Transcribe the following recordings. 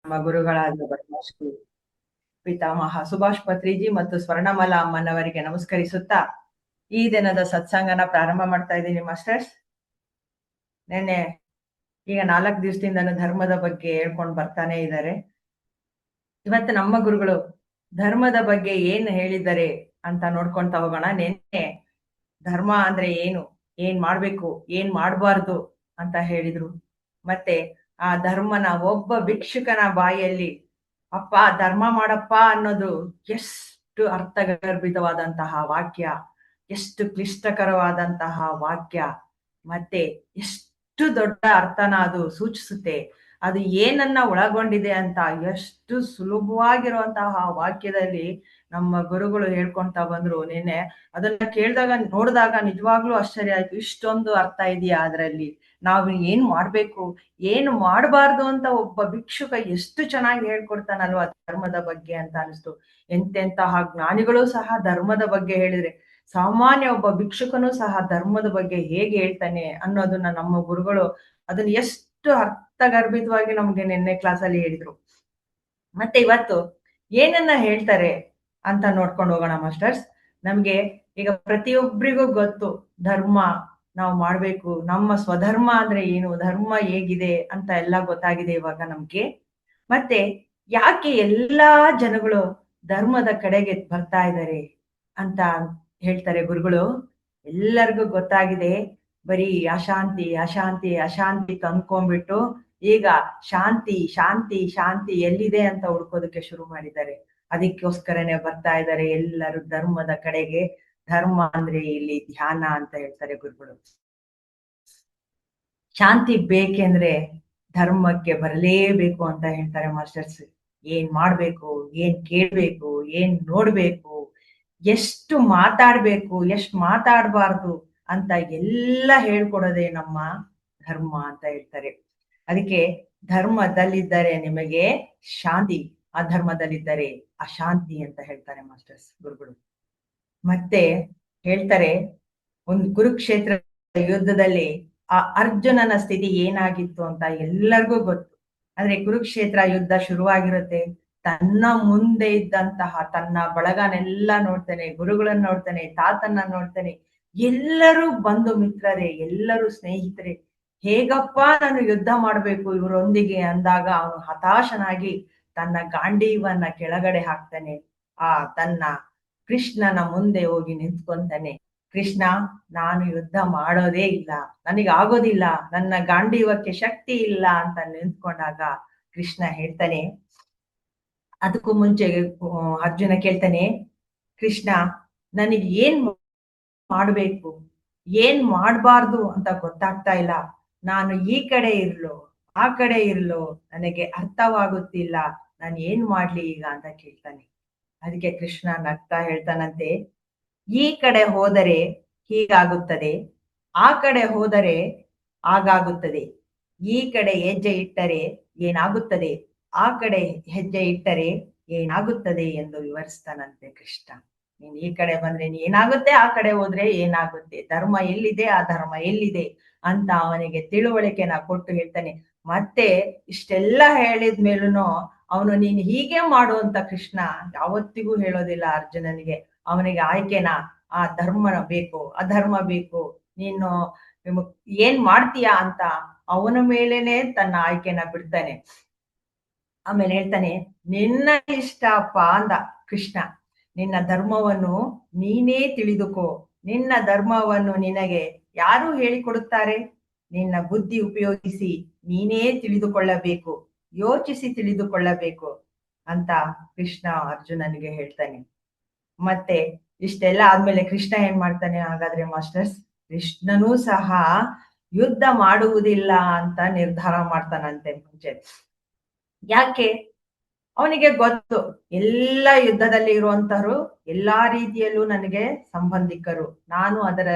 ನಮ್ಮ ಗುರುಗಳಾದ ಬ್ರಹ್ಮಶ್ರೀ ಪಿತಾಮಹ ಸುಭಾಷ್ ಪತ್ರಿಜಿ ಮತ್ತು ಸ್ವರ್ಣಮಾಲ ಅಮ್ಮನವರಿಗೆ ನಮಸ್ಕರಿಸುತ್ತಾ ಈ ದಿನದ ಸತ್ಸಂಗನ ಪ್ರಾರಂಭ ಮಾಡ್ತಾ ಇದ್ದೀನಿ ಮಾಸ್ಟರ್ಸ್. ನಿನ್ನೆ ಈಗ 4 ದಿವಸದಿಂದ ಧರ್ಮದ ಬಗ್ಗೆ ಹೇಳ್ಕೊಂಡು ಬರ್ತಾನೆ ಇದ್ದಾರೆ. ಇವತ್ತು ನಮ್ಮ ಗುರುಗಳು ಧರ್ಮದ ಬಗ್ಗೆ ಏನ್ ಹೇಳಿದ್ದಾರೆ ಅಂತ ನೋಡ್ಕೊಂತ ಹೋಗೋಣ. ನಿನ್ನೆ ಧರ್ಮ ಅಂದ್ರೆ ಏನು, ಏನ್ ಮಾಡ್ಬೇಕು, ಏನ್ ಮಾಡ್ಬಾರ್ದು ಅಂತ ಹೇಳಿದ್ರು. ಮತ್ತೆ ಆ ಧರ್ಮನ ಒಬ್ಬ ಭಿಕ್ಷುಕನ ಬಾಯಲ್ಲಿ ಅಪ್ಪ ಧರ್ಮ ಮಾಡಪ್ಪ ಅನ್ನೋದು ಎಷ್ಟು ಅರ್ಥಗರ್ಭಿತವಾದಂತಹ ವಾಕ್ಯ, ಎಷ್ಟು ಕ್ಲಿಷ್ಟಕರವಾದಂತಹ ವಾಕ್ಯ, ಮತ್ತೆ ಎಷ್ಟು ದೊಡ್ಡ ಅರ್ಥನ ಅದು ಸೂಚಿಸುತ್ತೆ, ಅದು ಏನನ್ನ ಒಳಗೊಂಡಿದೆ ಅಂತ ಎಷ್ಟು ಸುಲಭವಾಗಿರುವಂತಹ ವಾಕ್ಯದಲ್ಲಿ ನಮ್ಮ ಗುರುಗಳು ಹೇಳ್ಕೊಂತ ಬಂದ್ರು. ನಿನ್ನೆ ಅದನ್ನ ಕೇಳಿದಾಗ ನೋಡಿದಾಗ ನಿಜವಾಗ್ಲೂ ಆಶ್ಚರ್ಯ ಆಯ್ತು. ಇಷ್ಟೊಂದು ಅರ್ಥ ಇದೆಯಾ ಅದರಲ್ಲಿ, ನಾವು ಏನ್ ಮಾಡ್ಬೇಕು ಏನು ಮಾಡಬಾರ್ದು ಅಂತ ಒಬ್ಬ ಭಿಕ್ಷುಕ ಎಷ್ಟು ಚೆನ್ನಾಗಿ ಹೇಳ್ಕೊಡ್ತಾನಲ್ವಾ ಧರ್ಮದ ಬಗ್ಗೆ ಅಂತ ಅನಿಸ್ತು. ಎಂತೆಂತಹ ಜ್ಞಾನಿಗಳು ಸಹ ಧರ್ಮದ ಬಗ್ಗೆ ಹೇಳಿದ್ರೆ ಸಾಮಾನ್ಯ ಒಬ್ಬ ಭಿಕ್ಷುಕನು ಸಹ ಧರ್ಮದ ಬಗ್ಗೆ ಹೇಗೆ ಹೇಳ್ತಾನೆ ಅನ್ನೋದನ್ನ ನಮ್ಮ ಗುರುಗಳು ಅದನ್ನ ಎಷ್ಟು ಅರ್ಥಗರ್ಭಿತವಾಗಿ ನಮ್ಗೆ ನಿನ್ನೆ ಕ್ಲಾಸಲ್ಲಿ ಹೇಳಿದ್ರು. ಮತ್ತೆ ಇವತ್ತು ಏನನ್ನ ಹೇಳ್ತಾರೆ ಅಂತ ನೋಡ್ಕೊಂಡು ಹೋಗೋಣ ಮಾಸ್ಟರ್ಸ್. ನಮ್ಗೆ ಈಗ ಪ್ರತಿಯೊಬ್ಬರಿಗೂ ಗೊತ್ತು ಧರ್ಮ ನಾವು ಮಾಡ್ಬೇಕು, ನಮ್ಮ ಸ್ವಧರ್ಮ ಅಂದ್ರೆ ಏನು, ಧರ್ಮ ಹೇಗಿದೆ ಅಂತ ಎಲ್ಲ ಗೊತ್ತಾಗಿದೆ ಇವಾಗ ನಮ್ಗೆ. ಮತ್ತೆ ಯಾಕೆ ಎಲ್ಲಾ ಜನಗಳು ಧರ್ಮದ ಕಡೆಗೆ ಬರ್ತಾ ಇದ್ದಾರೆ ಅಂತ ಹೇಳ್ತಾರೆ ಗುರುಗಳು. ಎಲ್ಲರಿಗೂ ಗೊತ್ತಾಗಿದೆ, ಬರೀ ಅಶಾಂತಿ ಅಶಾಂತಿ ಅಶಾಂತಿ ತಂದ್ಕೊಂಡ್ಬಿಟ್ಟು ಈಗ ಶಾಂತಿ ಶಾಂತಿ ಶಾಂತಿ ಎಲ್ಲಿದೆ ಅಂತ ಹುಡ್ಕೋದಕ್ಕೆ ಶುರು ಮಾಡಿದ್ದಾರೆ. ಅದಕ್ಕೋಸ್ಕರನೇ ಬರ್ತಾ ಇದ್ದಾರೆ ಎಲ್ಲರೂ ಧರ್ಮದ ಕಡೆಗೆ. ಧರ್ಮ ಅಂದ್ರೆ ಇಲ್ಲಿ ಧ್ಯಾನ ಅಂತ ಹೇಳ್ತಾರೆ ಗುರುಗಳು. ಶಾಂತಿ ಬೇಕೆಂದ್ರೆ ಧರ್ಮಕ್ಕೆ ಬರಲೇಬೇಕು ಅಂತ ಹೇಳ್ತಾರೆ ಮಾಸ್ಟರ್ಸ್. ಏನ್ ಮಾಡ್ಬೇಕು, ಏನ್ ಕೇಳ್ಬೇಕು, ಏನ್ ನೋಡ್ಬೇಕು, ಎಷ್ಟು ಮಾತಾಡ್ಬೇಕು, ಎಷ್ಟು ಮಾತಾಡ್ಬಾರ್ದು ಅಂತ ಎಲ್ಲ ಹೇಳ್ಕೊಡೋದೇ ನಮ್ಮ ಧರ್ಮ ಅಂತ ಹೇಳ್ತಾರೆ. ಅದಕ್ಕೆ ಧರ್ಮದಲ್ಲಿದ್ದರೆ ನಿಮಗೆ ಶಾಂತಿ, ಅಧರ್ಮದಲ್ಲಿದ್ದರೆ ಅಶಾಂತಿ ಅಂತ ಹೇಳ್ತಾರೆ ಮಾಸ್ಟರ್ಸ್ ಗುರುಗಳು. ಮತ್ತೆ ಹೇಳ್ತಾರೆ, ಒಂದು ಕುರುಕ್ಷೇತ್ರ ಯುದ್ಧದಲ್ಲಿ ಆ ಅರ್ಜುನನ ಸ್ಥಿತಿ ಏನಾಗಿತ್ತು ಅಂತ ಎಲ್ಲರಿಗೂ ಗೊತ್ತು. ಅಂದ್ರೆ ಕುರುಕ್ಷೇತ್ರ ಯುದ್ಧ ಶುರುವಾಗಿರುತ್ತೆ, ತನ್ನ ಮುಂದೆ ಇದ್ದಂತಹ ತನ್ನ ಬಳಗನೆಲ್ಲ ನೋಡ್ತಾನೆ, ಗುರುಗಳನ್ನ ನೋಡ್ತಾನೆ, ತಾತನ್ನ ನೋಡ್ತಾನೆ, ಎಲ್ಲರೂ ಬಂಧು ಮಿತ್ರರೇ, ಎಲ್ಲರೂ ಸ್ನೇಹಿತರೆ. ಹೇಗಪ್ಪ ನಾನು ಯುದ್ಧ ಮಾಡ್ಬೇಕು ಇವರೊಂದಿಗೆ ಅಂದಾಗ ಅವನು ಹತಾಶನಾಗಿ ತನ್ನ ಗಾಂಡೀವನ್ನ ಕೆಳಗಡೆ ಹಾಕ್ತಾನೆ. ತನ್ನ ಕೃಷ್ಣನ ಮುಂದೆ ಹೋಗಿ ನಿಂತ್ಕೊಂತಾನೆ. ಕೃಷ್ಣ, ನಾನು ಯುದ್ಧ ಮಾಡೋದೇ ಇಲ್ಲ, ನನಗಾಗೋದಿಲ್ಲ, ನನ್ನ ಗಾಂಡೀವಕ್ಕೆ ಶಕ್ತಿ ಇಲ್ಲ ಅಂತ ನಿಂತ್ಕೊಂಡಾಗ ಕೃಷ್ಣ ಹೇಳ್ತಾನೆ. ಅದಕ್ಕೂ ಮುಂಚೆ ಅರ್ಜುನ ಕೇಳ್ತಾನೆ, ಕೃಷ್ಣ ನನಗೆ ಏನ್ ಮಾಡ್ಬೇಕು ಏನ್ ಮಾಡ್ಬಾರ್ದು ಅಂತ ಗೊತ್ತಾಗ್ತಾ ಇಲ್ಲ, ನಾನು ಈ ಕಡೆ ಇರ್ಲೋ ಆ ಕಡೆ ಇರ್ಲೋ ನನಗೆ ಅರ್ಥವಾಗುತ್ತಿಲ್ಲ, ನಾನು ಏನ್ ಮಾಡ್ಲಿ ಈಗ ಅಂತ ಕೇಳ್ತಾನೆ. ಅದಕ್ಕೆ ಕೃಷ್ಣ ನಗ್ತಾ ಹೇಳ್ತಾನಂತೆ, ಈ ಕಡೆ ಹೋದರೆ ಹೀಗಾಗುತ್ತದೆ, ಆ ಕಡೆ ಹೋದರೆ ಹಾಗಾಗುತ್ತದೆ, ಈ ಕಡೆ ಹೆಜ್ಜೆ ಇಟ್ಟರೆ ಏನಾಗುತ್ತದೆ, ಆ ಕಡೆ ಹೆಜ್ಜೆ ಇಟ್ಟರೆ ಏನಾಗುತ್ತದೆ ಎಂದು ವಿವರಿಸ್ತಾನಂತೆ ಕೃಷ್ಣ. ನೀನ್ ಈ ಕಡೆ ಬಂದ್ರೆ ಏನಾಗುತ್ತೆ, ಆ ಕಡೆ ಹೋದ್ರೆ ಏನಾಗುತ್ತೆ, ಧರ್ಮ ಎಲ್ಲಿದೆ ಆ ಧರ್ಮ ಎಲ್ಲಿದೆ ಅಂತ ಅವನಿಗೆ ತಿಳುವಳಿಕೆನ ಕೊಟ್ಟು ಹೇಳ್ತಾನೆ. ಮತ್ತೆ ಇಷ್ಟೆಲ್ಲ ಹೇಳಿದ್ಮೇಲೂ ಅವನು ನೀನ್ ಹೀಗೆ ಮಾಡು ಅಂತ ಕೃಷ್ಣ ಯಾವತ್ತಿಗೂ ಹೇಳೋದಿಲ್ಲ ಅರ್ಜುನನಿಗೆ. ಅವನಿಗೆ ಆಯ್ಕೆನ, ಆ ಧರ್ಮ ಬೇಕು ಅಧರ್ಮ ಬೇಕು, ನೀನು ಏನ್ ಮಾಡ್ತೀಯಾ ಅಂತ ಅವನ ಮೇಲೇನೆ ತನ್ನ ಆಯ್ಕೆನ ಬಿಡ್ತಾನೆ. ಆಮೇಲೆ ಹೇಳ್ತಾನೆ, ನಿನ್ನ ಇಷ್ಟ ಅಪ್ಪ ಅಂದ ಕೃಷ್ಣ, ನಿನ್ನ ಧರ್ಮವನ್ನು ನೀನೇ ತಿಳಿದುಕೋ, ನಿನ್ನ ಧರ್ಮವನ್ನು ನಿನಗೆ ಯಾರು ಹೇಳಿಕೊಡುತ್ತಾರೆ, ನಿನ್ನ ಬುದ್ಧಿ ಉಪಯೋಗಿಸಿ ನೀನೇ ತಿಳಿದುಕೊಳ್ಳಬೇಕು, ಯೋಚಿಸಿ ತಿಳಿದುಕೊಳ್ಳಬೇಕು ಅಂತ ಕೃಷ್ಣ ಅರ್ಜುನನಿಗೆ ಹೇಳ್ತಾನೆ. ಮತ್ತೆ ಇಷ್ಟೆಲ್ಲ ಆದ್ಮೇಲೆ ಕೃಷ್ಣ ಏನ್ ಮಾಡ್ತಾನೆ ಹಾಗಾದ್ರೆ ಮಾಸ್ಟರ್ಸ್, ಕೃಷ್ಣನೂ ಸಹ ಯುದ್ಧ ಮಾಡುವುದಿಲ್ಲ ಅಂತ ನಿರ್ಧಾರ ಮಾಡ್ತಾನಂತೆ ಮುಂಚೆ. ಯಾಕೆ? ಅವನಿಗೆ ಗೊತ್ತು, ಎಲ್ಲ ಯುದ್ಧದಲ್ಲಿ ಇರುವಂತರು ಎಲ್ಲಾ ರೀತಿಯಲ್ಲೂ ನನಗೆ ಸಂಬಂಧಿಕರು, ನಾನು ಅದರ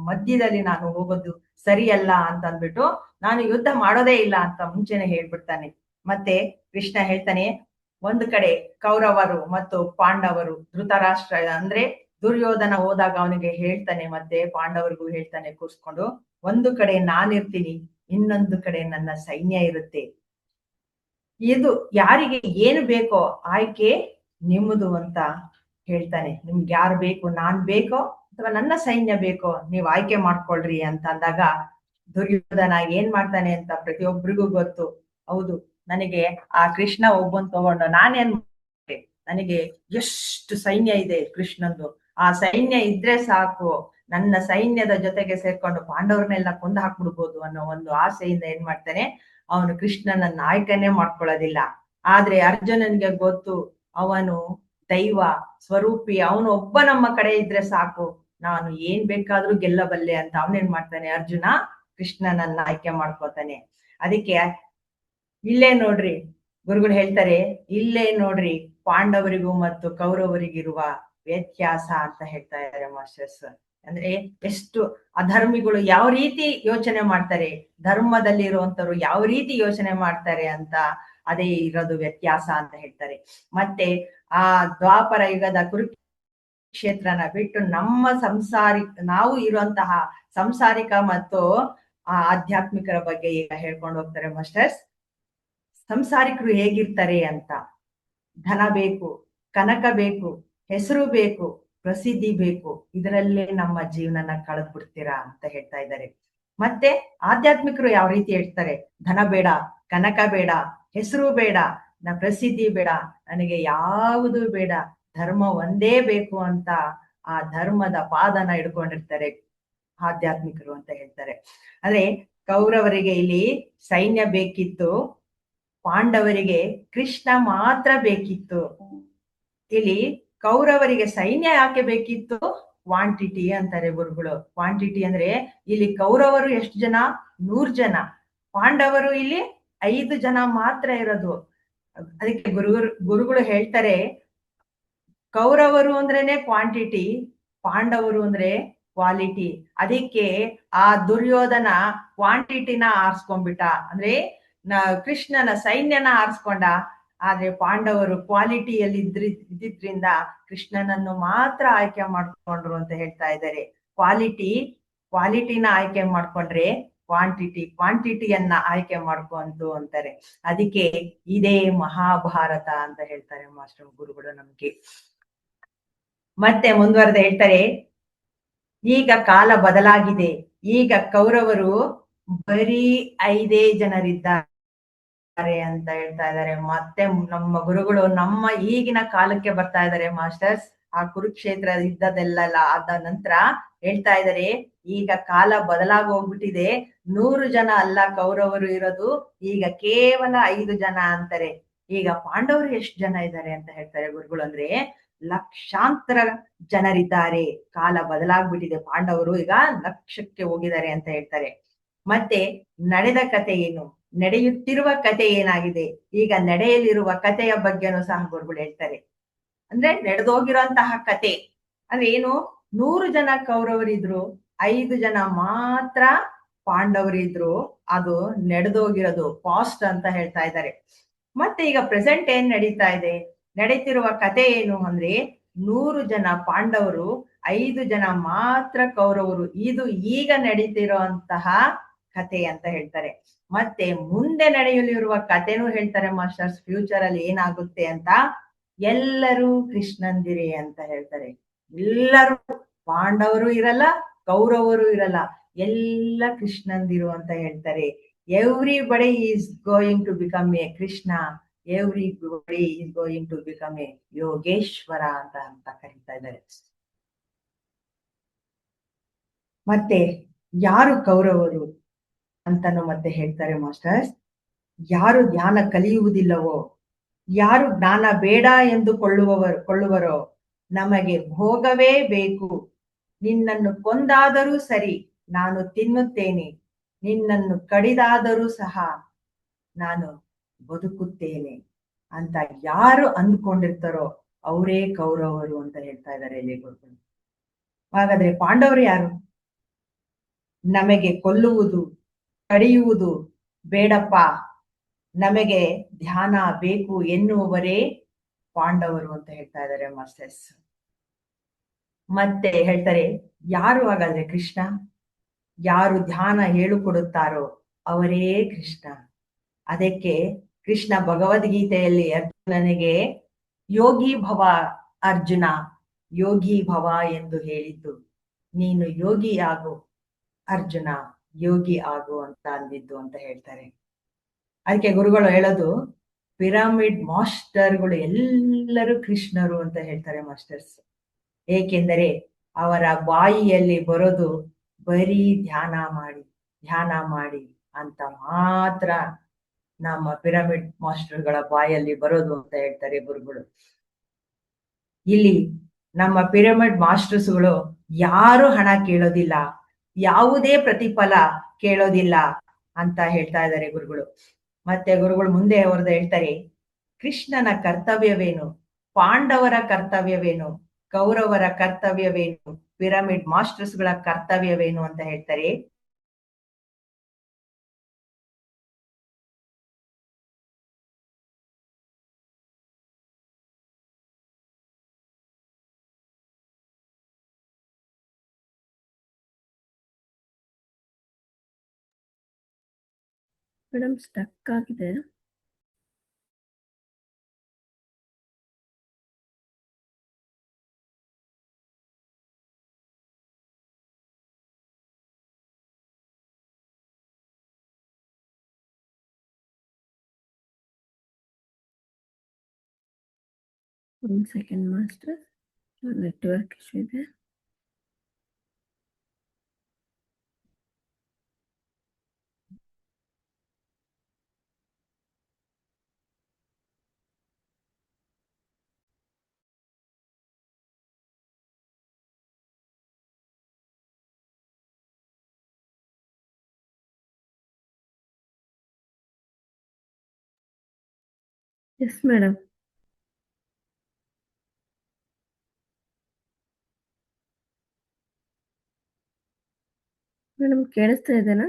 ಮಧ್ಯದಲ್ಲಿ ನಾನು ಹೋಗೋದು ಸರಿಯಲ್ಲ ಅಂತ ಅಂದ್ಬಿಟ್ಟು ನಾನು ಯುದ್ಧ ಮಾಡೋದೇ ಇಲ್ಲ ಅಂತ ಮುಂಚೆನೆ ಹೇಳ್ಬಿಡ್ತಾನೆ. ಮತ್ತೆ ಕೃಷ್ಣ ಹೇಳ್ತಾನೆ, ಒಂದು ಕಡೆ ಕೌರವರು ಮತ್ತು ಪಾಂಡವರು, ಧೃತರಾಷ್ಟ್ರ ಅಂದ್ರೆ ದುರ್ಯೋಧನ ಹೋದಾಗ ಅವನಿಗೆ ಹೇಳ್ತಾನೆ, ಮತ್ತೆ ಪಾಂಡವರಿಗೂ ಹೇಳ್ತಾನೆ ಕೂರ್ಸ್ಕೊಂಡು, ಒಂದು ಕಡೆ ನಾನಿರ್ತೀನಿ, ಇನ್ನೊಂದು ಕಡೆ ನನ್ನ ಸೈನ್ಯ ಇರುತ್ತೆ. ಇದು ಯಾರಿಗೆ ಏನು ಬೇಕೋ ಆಯ್ಕೆ ನಿಮ್ಮದು ಅಂತ ಹೇಳ್ತಾನೆ. ನಿಮ್ಗೆ ಯಾರು ಬೇಕು, ನಾನ್ ಬೇಕೋ ಅಥವಾ ನನ್ನ ಸೈನ್ಯ ಬೇಕೋ ನೀವ್ ಆಯ್ಕೆ ಮಾಡ್ಕೊಳ್ರಿ ಅಂತ ಅಂದಾಗ ದುರ್ಯೋಧನ ಏನ್ ಮಾಡ್ತಾನೆ ಅಂತ ಪ್ರತಿಯೊಬ್ಬರಿಗೂ ಗೊತ್ತು. ಹೌದು, ನನಗೆ ಆ ಕೃಷ್ಣ ಒಬ್ಬನ್ ತಗೊಂಡು ನಾನೇನ್ ಮಾಡ್ದೆ? ನನಗೆ ಎಷ್ಟು ಸೈನ್ಯ ಇದೆ ಕೃಷ್ಣಂದು, ಆ ಸೈನ್ಯ ಇದ್ರೆ ಸಾಕು, ನನ್ನ ಸೈನ್ಯದ ಜೊತೆಗೆ ಸೇರ್ಕೊಂಡು ಪಾಂಡವರನ್ನೆಲ್ಲ ಕೊಂದು ಹಾಕ್ಬಿಡ್ಬೋದು ಅನ್ನೋ ಒಂದು ಆಸೆಯಿಂದ ಏನ್ ಮಾಡ್ತಾನೆ, ಅವನು ಕೃಷ್ಣನನ್ನ ಆಯ್ಕೆನೆ ಮಾಡ್ಕೊಳ್ಳೋದಿಲ್ಲ. ಆದ್ರೆ ಅರ್ಜುನನ್ಗೆ ಗೊತ್ತು, ಅವನು ದೈವ ಸ್ವರೂಪಿ, ಅವನು ಒಬ್ಬ ನಮ್ಮ ಕಡೆ ಇದ್ರೆ ಸಾಕು, ನಾನು ಏನ್ ಬೇಕಾದ್ರೂ ಗೆಲ್ಲಬಲ್ಲೆ ಅಂತ ಅವನೇನ್ ಮಾಡ್ತಾನೆ, ಅರ್ಜುನ ಕೃಷ್ಣನನ್ನ ಆಯ್ಕೆ ಮಾಡ್ಕೋತಾನೆ. ಅದಕ್ಕೆ ಇಲ್ಲೇ ನೋಡ್ರಿ, ಗುರುಗಳು ಹೇಳ್ತಾರೆ, ಇಲ್ಲೇ ನೋಡ್ರಿ ಪಾಂಡವರಿಗೂ ಮತ್ತು ಕೌರವರಿಗಿರುವ ವ್ಯತ್ಯಾಸ ಅಂತ ಹೇಳ್ತಾ ಇದ್ದಾರೆ ಮಾಸ್ಟರ್ಸ್. ಅಂದ್ರೆ ಎಷ್ಟು ಅಧರ್ಮಿಗಳು ಯಾವ ರೀತಿ ಯೋಚನೆ ಮಾಡ್ತಾರೆ, ಧರ್ಮದಲ್ಲಿ ಇರುವಂತವ್ರು ಯಾವ ರೀತಿ ಯೋಚನೆ ಮಾಡ್ತಾರೆ ಅಂತ ಅದೇ ಇರೋದು ವ್ಯತ್ಯಾಸ ಅಂತ ಹೇಳ್ತಾರೆ. ಮತ್ತೆ ಆ ದ್ವಾಪರ ಯುಗದ ಕುರುಕ್ಷೇತ್ರನ ಬಿಟ್ಟು ನಮ್ಮ ನಾವು ಇರುವಂತಹ ಸಂಸಾರಿಕ ಮತ್ತು ಆಧ್ಯಾತ್ಮಿಕರ ಬಗ್ಗೆ ಈಗ ಹೇಳ್ಕೊಂಡು ಹೋಗ್ತಾರೆ ಮಾಸ್ಟರ್ಸ್. ಸಂಸಾರಿಕರು ಹೇಗಿರ್ತಾರೆ ಅಂತ, ಧನ ಬೇಕು, ಕನಕ ಬೇಕು, ಹೆಸರು ಬೇಕು, ಪ್ರಸಿದ್ಧಿ ಬೇಕು, ಇದರಲ್ಲೇ ನಮ್ಮ ಜೀವನನ ಕಳೆದ್ ಬಿಡ್ತೀರಾ ಅಂತ ಹೇಳ್ತಾ ಇದ್ದಾರೆ. ಮತ್ತೆ ಆಧ್ಯಾತ್ಮಿಕರು ಯಾವ ರೀತಿ ಹೇಳ್ತಾರೆ, ಧನ ಬೇಡ, ಕನಕ ಬೇಡ, ಹೆಸರು ಬೇಡ, ಪ್ರಸಿದ್ಧಿ ಬೇಡ, ನನಗೆ ಯಾವುದು ಬೇಡ, ಧರ್ಮ ಒಂದೇ ಬೇಕು ಅಂತ ಆ ಧರ್ಮದ ಪಾದನ ಹಿಡ್ಕೊಂಡಿರ್ತಾರೆ ಆಧ್ಯಾತ್ಮಿಕರು ಅಂತ ಹೇಳ್ತಾರೆ. ಅಂದ್ರೆ ಕೌರವರಿಗೆ ಇಲ್ಲಿ ಸೈನ್ಯ ಬೇಕಿತ್ತು, ಪಾಂಡವರಿಗೆ ಕೃಷ್ಣ ಮಾತ್ರ ಬೇಕಿತ್ತು. ಇಲ್ಲಿ ಕೌರವರಿಗೆ ಸೈನ್ಯ ಯಾಕೆ ಬೇಕಿತ್ತು, ಕ್ವಾಂಟಿಟಿ ಅಂತಾರೆ ಗುರುಗಳು. ಕ್ವಾಂಟಿಟಿ ಅಂದ್ರೆ ಇಲ್ಲಿ ಕೌರವರು ಎಷ್ಟು ಜನ, 100 ಜನ, ಪಾಂಡವರು ಇಲ್ಲಿ 5 ಜನ ಮಾತ್ರ ಇರೋದು. ಅದಕ್ಕೆ ಗುರುಗಳು ಹೇಳ್ತಾರೆ, ಕೌರವರು ಅಂದ್ರೇನೆ ಕ್ವಾಂಟಿಟಿ, ಪಾಂಡವರು ಅಂದ್ರೆ ಕ್ವಾಲಿಟಿ. ಅದಕ್ಕೆ ಆ ದುರ್ಯೋಧನ ಕ್ವಾಂಟಿಟಿನ ಆರಿಸ್ಕೊಂಡ್ಬಿಟ್ಟ, ಅಂದ್ರೆ ಕೃಷ್ಣನ ಸೈನ್ಯನ ಆರಿಸ್ಕೊಂಡ. ಆದ್ರೆ ಪಾಂಡವರು ಕ್ವಾಲಿಟಿಯಲ್ಲಿ ಇದ್ದಿದ್ರಿಂದ ಕೃಷ್ಣನನ್ನು ಮಾತ್ರ ಆಯ್ಕೆ ಮಾಡ್ಕೊಂಡ್ರು ಅಂತ ಹೇಳ್ತಾ ಇದ್ದಾರೆ. ಕ್ವಾಲಿಟಿನ ಆಯ್ಕೆ ಮಾಡ್ಕೊಂಡ್ರೆ ಕ್ವಾಂಟಿಟಿಯನ್ನ ಆಯ್ಕೆ ಮಾಡ್ಕೊಂತು ಅಂತಾರೆ. ಅದಕ್ಕೆ ಇದೇ ಮಹಾಭಾರತ ಅಂತ ಹೇಳ್ತಾರೆ ಮಾಸ್ಟರ್ ಗುರುಗಳು ನಮ್ಗೆ. ಮತ್ತೆ ಮುಂದುವರೆದ ಹೇಳ್ತಾರೆ, ಈಗ ಕಾಲ ಬದಲಾಗಿದೆ, ಈಗ ಕೌರವರು ಬರೀ 5 ಜನರಿದ್ದಾರೆ ಅಂತ ಹೇಳ್ತಾ ಇದ್ದಾರೆ. ಮತ್ತೆ ನಮ್ಮ ಗುರುಗಳು ನಮ್ಮ ಈಗಿನ ಕಾಲಕ್ಕೆ ಬರ್ತಾ ಇದ್ದಾರೆ ಮಾಸ್ಟರ್ಸ್. ಆ ಕುರುಕ್ಷೇತ್ರ ಯುದ್ಧದೆಲ್ಲ ಆದ ನಂತರ ಹೇಳ್ತಾ ಇದ್ದಾರೆ, ಈಗ ಕಾಲ ಬದಲಾಗಿ ಹೋಗ್ಬಿಟ್ಟಿದೆ, 100 ಜನ ಅಲ್ಲ ಕೌರವರು ಇರೋದು, ಈಗ ಕೇವಲ 5 ಜನ ಅಂತಾರೆ. ಈಗ ಪಾಂಡವರು ಎಷ್ಟು ಜನ ಇದ್ದಾರೆ ಅಂತ ಹೇಳ್ತಾರೆ ಗುರುಗಳು, ಅಂದ್ರೆ ಲಕ್ಷಾಂತರ ಜನರಿದ್ದಾರೆ. ಕಾಲ ಬದಲಾಗ್ಬಿಟ್ಟಿದೆ, ಪಾಂಡವರು ಈಗ ಲಕ್ಷಕ್ಕೆ ಹೋಗಿದ್ದಾರೆ ಅಂತ ಹೇಳ್ತಾರೆ. ಮತ್ತೆ ನಡೆದ ಕತೆ ಏನು, ನಡೆಯುತ್ತಿರುವ ಕತೆ ಏನಾಗಿದೆ, ಈಗ ನಡೆಯಲಿರುವ ಕಥೆಯ ಬಗ್ಗೆನೂ ಸಹ ಗುರುಗಳು ಹೇಳ್ತಾರೆ. ಅಂದ್ರೆ ನಡೆದೋಗಿರುವಂತಹ ಕತೆ ಅಂದ್ರೆ ಏನು, 100 ಜನ ಕೌರವರಿದ್ರು, 5 ಜನ ಮಾತ್ರ ಪಾಂಡವರಿದ್ರು, ಅದು ನಡೆದೋಗಿರೋದು ಪಾಸ್ಟ್ ಅಂತ ಹೇಳ್ತಾ ಇದ್ದಾರೆ. ಮತ್ತೆ ಈಗ ಪ್ರೆಸೆಂಟ್ ಏನ್ ನಡೀತಾ ಇದೆ, ನಡೀತಿರುವ ಕತೆ ಏನು ಅಂದ್ರೆ 100 ಜನ ಪಾಂಡವರು, 5 ಜನ ಮಾತ್ರ ಕೌರವರು, ಇದು ಈಗ ನಡೀತಿರುವಂತಹ ಕತೆ ಅಂತ ಹೇಳ್ತಾರೆ. ಮತ್ತೆ ಮುಂದೆ ನಡೆಯಲಿರುವ ಕಥೆನೂ ಹೇಳ್ತಾರೆ ಮಾಸ್ಟರ್ಸ್, ಫ್ಯೂಚರ್ ಅಲ್ಲಿ ಏನಾಗುತ್ತೆ ಅಂತ. ಎಲ್ಲರೂ ಕೃಷ್ಣಂದಿರೇ ಅಂತ ಹೇಳ್ತಾರೆ. ಎಲ್ಲರೂ, ಪಾಂಡವರು ಇರಲ್ಲ, ಕೌರವರು ಇರಲ್ಲ, ಎಲ್ಲ ಕೃಷ್ಣಂದಿರು ಅಂತ ಹೇಳ್ತಾರೆ. Everybody is going to become a Krishna, everybody is going to become a Yogeshwara ಅಂತ ಕರೀತಾ ಇದ್ದಾರೆ. ಮತ್ತೆ ಯಾರು ಕೌರವರು ಅಂತಾನು ಮತ್ತೆ ಹೇಳ್ತಾರೆ ಮಾಸ್ಟರ್ಸ್. ಯಾರು ಜ್ಞಾನ ಕಲಿಯುವುದಿಲ್ಲವೋ, ಯಾರು ಜ್ಞಾನ ಬೇಡ ಎಂದು ಕೊಳ್ಳುವರೋ, ನಮಗೆ ಭೋಗವೇ ಬೇಕು, ನಿನ್ನನ್ನು ಕೊಂದಾದರೂ ಸರಿ ನಾನು ತಿನ್ನುತ್ತೇನೆ, ನಿನ್ನನ್ನು ಕಡಿದಾದರೂ ಸಹ ನಾನು ಬದುಕುತ್ತೇನೆ ಅಂತ ಯಾರು ಅಂದ್ಕೊಂಡಿರ್ತಾರೋ ಅವರೇ ಕೌರವರು ಅಂತ ಹೇಳ್ತಾ ಇದ್ದಾರೆ ಇಲ್ಲಿ ಗುರುಗಳು. ಹಾಗಾದ್ರೆ ಪಾಂಡವರು ಯಾರು? ನಮಗೆ ಕೊಲ್ಲುವುದು, ಕಡಿಯುವುದು ಬೇಡಪ್ಪ, ನಮಗೆ ಧ್ಯಾನ ಬೇಕು ಎನ್ನುವವರೇ ಪಾಂಡವರು ಅಂತ ಹೇಳ್ತಾ ಇದ್ದಾರೆ ಮಾಸ್ಟರ್ಸ್. ಮತ್ತೆ ಹೇಳ್ತಾರೆ, ಯಾರು ಹಾಗಾದ್ರೆ ಕೃಷ್ಣ? ಯಾರು ಧ್ಯಾನ ಹೇಳಿಕೊಡುತ್ತಾರೋ ಅವರೇ ಕೃಷ್ಣ. ಅದಕ್ಕೆ ಕೃಷ್ಣ ಭಗವದ್ಗೀತೆಯಲ್ಲಿ ಅರ್ಜುನನಿಗೆ ಯೋಗಿ ಭವ ಅರ್ಜುನ, ಯೋಗಿ ಭವ ಎಂದು ಹೇಳಿದ್ದು. ನೀನು ಯೋಗಿ ಆಗು ಅರ್ಜುನ, ಯೋಗಿ ಆಗು ಅಂತ ಅಂದಿದ್ದು ಅಂತ ಹೇಳ್ತಾರೆ. ಅದಕ್ಕೆ ಗುರುಗಳು ಹೇಳೋದು, ಪಿರಮಿಡ್ ಮಾಸ್ಟರ್ಗಳು ಎಲ್ಲರೂ ಕೃಷ್ಣರು ಅಂತ ಹೇಳ್ತಾರೆ ಮಾಸ್ಟರ್ಸ್. ಏಕೆಂದರೆ ಅವರ ಬಾಯಿಯಲ್ಲಿ ಬರೋದು ಬರೀ ಧ್ಯಾನ ಮಾಡಿ ಅಂತ ಮಾತ್ರ ನಮ್ಮ ಪಿರಮಿಡ್ ಮಾಸ್ಟರ್ಗಳ ಬಾಯಲ್ಲಿ ಬರೋದು ಅಂತ ಹೇಳ್ತಾರೆ ಗುರುಗಳು. ಇಲ್ಲಿ ನಮ್ಮ ಪಿರಮಿಡ್ ಮಾಸ್ಟರ್ಸ್ಗಳು ಯಾರು ಹಣ ಕೇಳೋದಿಲ್ಲ, ಯಾವುದೇ ಪ್ರತಿಫಲ ಕೇಳೋದಿಲ್ಲ ಅಂತ ಹೇಳ್ತಾ ಇದ್ದಾರೆ ಗುರುಗಳು. ಮತ್ತೆ ಗುರುಗಳು ಮುಂದೆ ಅವ್ರದ್ದು ಹೇಳ್ತಾರೆ, ಕೃಷ್ಣನ ಕರ್ತವ್ಯವೇನು, ಪಾಂಡವರ ಕರ್ತವ್ಯವೇನು, ಕೌರವರ ಕರ್ತವ್ಯವೇನು, ಪಿರಮಿಡ್ ಮಾಸ್ಟರ್ಸ್ಗಳ ಕರ್ತವ್ಯವೇನು ಅಂತ ಹೇಳ್ತಾರೆ. ಮೇಡಮ್ ಸ್ಟಕ್ ಆಗಿದೆ. ಒಂದು ಸೆಕೆಂಡ್ ಮಾಸ್ಟರ್, ನೆಟ್ವರ್ಕ್ ಇಶ್ಯೂ ಇದೆ. Yes madam. ಮೇಡಮ್ ಕೇಳಿಸ್ತಾ ಇದೆನಾ?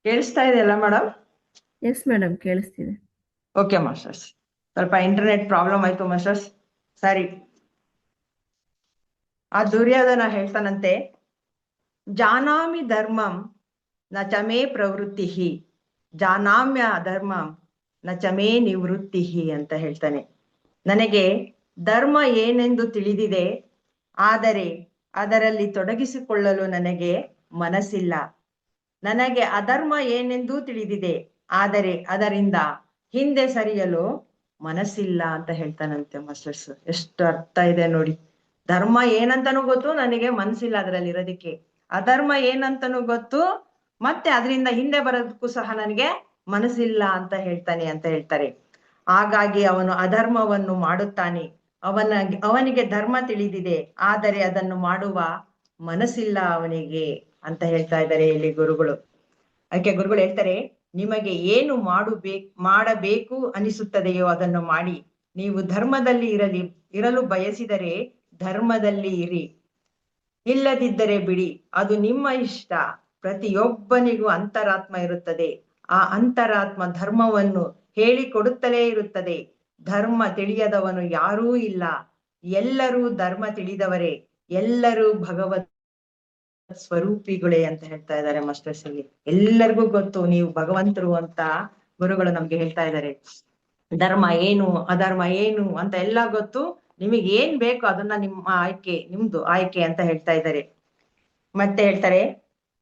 ಕೇಳಿಸ್ತಾ ಇದೆಯಲ್ಲ ಮೇಡಮ್? ಎಸ್ ಮೇಡಮ್, ಕೇಳಿಸ್ತಿದೆ. ಓಕೆ ಮಾಸ್ಟರ್ಸ್, ಸ್ವಲ್ಪ ಇಂಟರ್ನೆಟ್ ಪ್ರಾಬ್ಲಮ್ ಆಯ್ತು ಮಾಸ್ಟರ್ಸ್, ಸರಿ. ಆ ದುರ್ಯೋಧನ ಹೇಳ್ತಾನಂತೆ, ಜಾನಾಮಿ ಧರ್ಮಂ ನ ಚಮೇ ಪ್ರವೃತ್ತಿ, ಜಾನಾಮ್ಯ ಧರ್ಮಂ ನ ಚಮೇ ನಿವೃತ್ತಿ ಅಂತ ಹೇಳ್ತಾನೆ. ನನಗೆ ಧರ್ಮ ಏನೆಂದು ತಿಳಿದಿದೆ, ಆದರೆ ಅದರಲ್ಲಿ ತೊಡಗಿಸಿಕೊಳ್ಳಲು ನನಗೆ ಮನಸ್ಸಿಲ್ಲ. ನನಗೆ ಅಧರ್ಮ ಏನೆಂದೂ ತಿಳಿದಿದೆ, ಆದರೆ ಅದರಿಂದ ಹಿಂದೆ ಸರಿಯಲು ಮನಸ್ಸಿಲ್ಲ ಅಂತ ಹೇಳ್ತಾನಂತೆ ಮಾಸ್ಟರ್ಸ್. ಎಷ್ಟು ಅರ್ಥ ಇದೆ ನೋಡಿ. ಧರ್ಮ ಏನಂತನೂ ಗೊತ್ತು, ನನಗೆ ಮನಸ್ಸಿಲ್ಲ ಅದರಲ್ಲಿ ಇರೋದಿಕ್ಕೆ. ಅಧರ್ಮ ಏನಂತನೂ ಗೊತ್ತು, ಮತ್ತೆ ಅದರಿಂದ ಹಿಂದೆ ಬರೋದಕ್ಕೂ ಸಹ ನನಗೆ ಮನಸ್ಸಿಲ್ಲ ಅಂತ ಹೇಳ್ತಾರೆ. ಹಾಗಾಗಿ ಅವನು ಅಧರ್ಮವನ್ನು ಮಾಡುತ್ತಾನೆ. ಅವನಿಗೆ ಧರ್ಮ ತಿಳಿದಿದೆ, ಆದರೆ ಅದನ್ನು ಮಾಡುವ ಮನಸ್ಸಿಲ್ಲ ಅವನಿಗೆ ಅಂತ ಹೇಳ್ತಾ ಇದ್ದಾರೆ ಇಲ್ಲಿ ಗುರುಗಳು. ಅದಕ್ಕೆ ಗುರುಗಳು ಹೇಳ್ತಾರೆ, ನಿಮಗೆ ಏನು ಮಾಡಬೇಕು ಅನಿಸುತ್ತದೆಯೋ ಅದನ್ನು ಮಾಡಿ. ನೀವು ಧರ್ಮದಲ್ಲಿ ಇರಲು ಬಯಸಿದರೆ ಧರ್ಮದಲ್ಲಿ ಇರಿ, ಇಲ್ಲದಿದ್ದರೆ ಬಿಡಿ, ಅದು ನಿಮ್ಮ ಇಷ್ಟ. ಪ್ರತಿಯೊಬ್ಬನಿಗೂ ಅಂತರಾತ್ಮ ಇರುತ್ತದೆ. ಆ ಅಂತರಾತ್ಮ ಧರ್ಮವನ್ನು ಹೇಳಿಕೊಡುತ್ತಲೇ ಇರುತ್ತದೆ. ಧರ್ಮ ತಿಳಿಯದವನು ಯಾರೂ ಇಲ್ಲ, ಎಲ್ಲರೂ ಧರ್ಮ ತಿಳಿದವರೇ, ಎಲ್ಲರೂ ಭಗವತ್ ಸ್ವರೂಪಿಗಳೇ ಅಂತ ಹೇಳ್ತಾ ಇದ್ದಾರೆ ಮಾಸ್ಟರ್ಸ್. ಇಲ್ಲಿ ಎಲ್ಲರಿಗೂ ಗೊತ್ತು ನೀವು ಭಗವಂತರು ಅಂತ ಗುರುಗಳು ನಮ್ಗೆ ಹೇಳ್ತಾ ಇದ್ದಾರೆ. ಧರ್ಮ ಏನು ಅಧರ್ಮ ಏನು ಅಂತ ಎಲ್ಲ ಗೊತ್ತು, ನಿಮಗೆ ಏನ್ ಬೇಕು ಅದನ್ನ ನಿಮ್ಮ ಆಯ್ಕೆ, ನಿಮ್ದು ಆಯ್ಕೆ ಅಂತ ಹೇಳ್ತಾ ಇದ್ದಾರೆ. ಮತ್ತೆ ಹೇಳ್ತಾರೆ,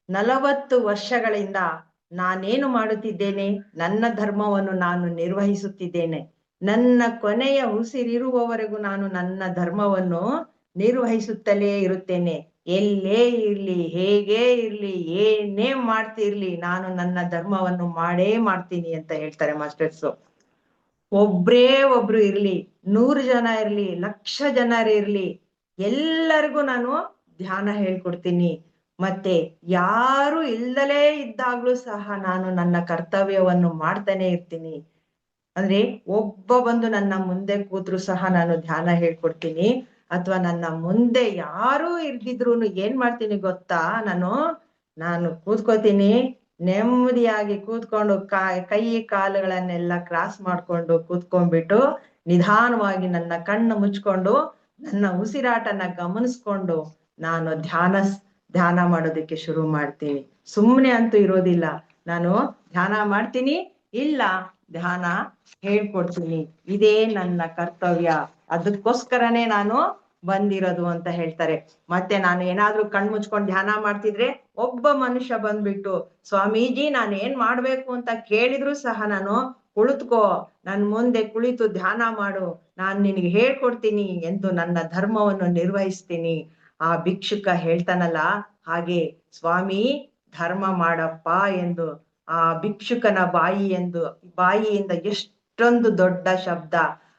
40 ವರ್ಷಗಳಿಂದ ನಾನೇನು ಮಾಡುತ್ತಿದ್ದೇನೆ, ನನ್ನ ಧರ್ಮವನ್ನು ನಾನು ನಿರ್ವಹಿಸುತ್ತಿದ್ದೇನೆ. ನನ್ನ ಕೊನೆಯ ಉಸಿರಿರುವವರೆಗೂ ನಾನು ನನ್ನ ಧರ್ಮವನ್ನು ನಿರ್ವಹಿಸುತ್ತಲೇ ಇರುತ್ತೇನೆ. ಎಲ್ಲೇ ಇರ್ಲಿ, ಹೇಗೇ ಇರ್ಲಿ, ಏನೇ ಮಾಡ್ತಿರ್ಲಿ, ನಾನು ನನ್ನ ಧರ್ಮವನ್ನು ಮಾಡೇ ಮಾಡ್ತೀನಿ ಅಂತ ಹೇಳ್ತಾರೆ ಮಾಸ್ಟರ್ಸು. ಒಬ್ರೇ ಒಬ್ರು ಇರ್ಲಿ, 100 ಜನ ಇರ್ಲಿ, 1,00,000 ಜನರು ಇರ್ಲಿ, ಎಲ್ಲರಿಗೂ ನಾನು ಧ್ಯಾನ ಹೇಳ್ಕೊಡ್ತೀನಿ. ಮತ್ತೆ ಯಾರು ಇಲ್ದಲೇ ಇದ್ದಾಗ್ಲೂ ಸಹ ನಾನು ನನ್ನ ಕರ್ತವ್ಯವನ್ನು ಮಾಡ್ತಾನೆ ಇರ್ತೀನಿ. ಅಂದ್ರೆ ಒಬ್ಬ ಬಂದು ನನ್ನ ಮುಂದೆ ಕೂತ್ರು ಸಹ ನಾನು ಧ್ಯಾನ ಹೇಳ್ಕೊಡ್ತೀನಿ. ಅಥವಾ ನನ್ನ ಮುಂದೆ ಯಾರು ಇರ್ದಿದ್ರು ಏನ್ ಮಾಡ್ತೀನಿ ಗೊತ್ತಾ, ನಾನು ಕೂತ್ಕೋತೀನಿ, ನೆಮ್ಮದಿಯಾಗಿ ಕೂತ್ಕೊಂಡು ಕೈ ಕಾಲುಗಳನ್ನೆಲ್ಲ ಕ್ರಾಸ್ ಮಾಡ್ಕೊಂಡು ಕೂತ್ಕೊಂಡ್ಬಿಟ್ಟು ನಿಧಾನವಾಗಿ ನನ್ನ ಕಣ್ಣು ಮುಚ್ಕೊಂಡು ನನ್ನ ಉಸಿರಾಟನ ಗಮನಿಸ್ಕೊಂಡು ನಾನು ಧ್ಯಾನ ಮಾಡೋದಕ್ಕೆ ಶುರು ಮಾಡ್ತೀನಿ. ಸುಮ್ಮನೆ ಅಂತೂ ಇರೋದಿಲ್ಲ, ನಾನು ಧ್ಯಾನ ಮಾಡ್ತೀನಿ, ಇಲ್ಲ ಧ್ಯಾನ ಹೇಳ್ಕೊಡ್ತೀನಿ. ಇದೇ ನನ್ನ ಕರ್ತವ್ಯ, ಅದಕ್ಕೋಸ್ಕರನೇ ನಾನು ಬಂದಿರೋದು ಅಂತ ಹೇಳ್ತಾರೆ. ಮತ್ತೆ ನಾನು ಏನಾದ್ರೂ ಕಣ್ ಮುಚ್ಕೊಂಡು ಧ್ಯಾನ ಮಾಡ್ತಿದ್ರೆ ಒಬ್ಬ ಮನುಷ್ಯ ಬಂದ್ಬಿಟ್ಟು, ಸ್ವಾಮೀಜಿ ನಾನು ಏನ್ ಮಾಡ್ಬೇಕು ಅಂತ ಕೇಳಿದ್ರು ಸಹ ನಾನು, ಕುಳಿತುಕೋ, ನನ್ ಮುಂದೆ ಕುಳಿತು ಧ್ಯಾನ ಮಾಡು, ನಾನ್ ನಿನಗೆ ಹೇಳ್ಕೊಡ್ತೀನಿ ಎಂದು ನನ್ನ ಧರ್ಮವನ್ನು ನಿರ್ವಹಿಸ್ತೀನಿ. ಆ ಭಿಕ್ಷುಕ ಹೇಳ್ತಾನಲ್ಲ, ಹಾಗೆ ಸ್ವಾಮಿ ಧರ್ಮ ಮಾಡಪ್ಪ ಎಂದು ಆ ಭಿಕ್ಷುಕನ ಬಾಯಿಯಿಂದ ಎಷ್ಟೊಂದು ದೊಡ್ಡ ಶಬ್ದ